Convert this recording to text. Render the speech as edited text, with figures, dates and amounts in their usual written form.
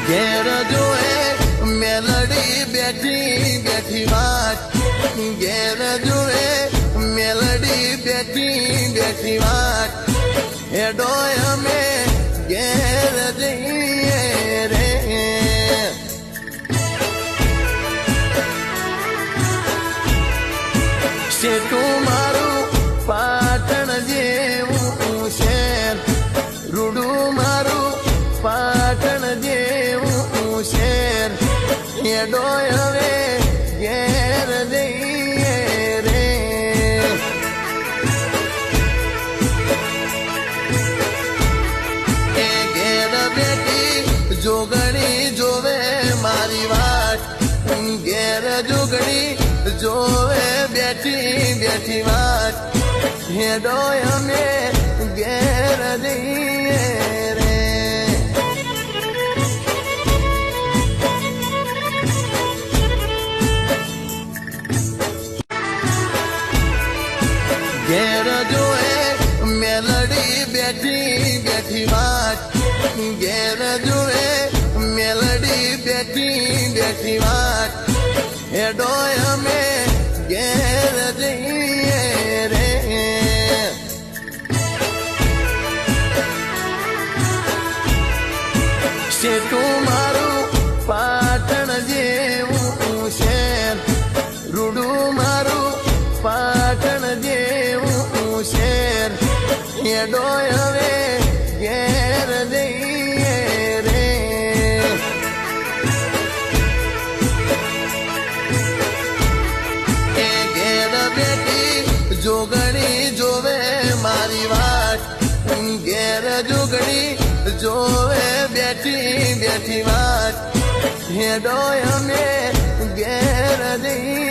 ઘેર જોએ મેલડી બેઠી બેઠી વાત, ઘેર જોએ મેલડી બેઠી બેઠી વાત, હેડો અમે ઘેર જઈએ રે. શેઠું મારું પાટણ જેવું શહેર, રૂડું મારું પાટણ જેવું શહેર, હેડો હવે ઘેર જઈએ રે. એ ઘેર બેઠી જોગણી જોવે મારી વાત, ઘેર જોગણી જોવે બેઠી બેઠી વાત, હેડો અમે ઘેર જઈએ રે. ઘેર જોએ મેલડી બેઠી બેઠી વાત, ઘેર જોએ મેલડી બેઠી બેઠી વાત, હેડો અમે ઘેર જઈએ રે. શેઠું મારું પાટણ જેવું શહેર, રૂડું મારું પાટણ જેવું શહેર, હેડો હવે ઘેર જઈએ રે. એ ઘેર બેઠી જોગણી જોવે મારી વાત, ઘેર જોગણી જોવે બેઠી બેઠી વાત, હેડો અમે ઘેર જઈએ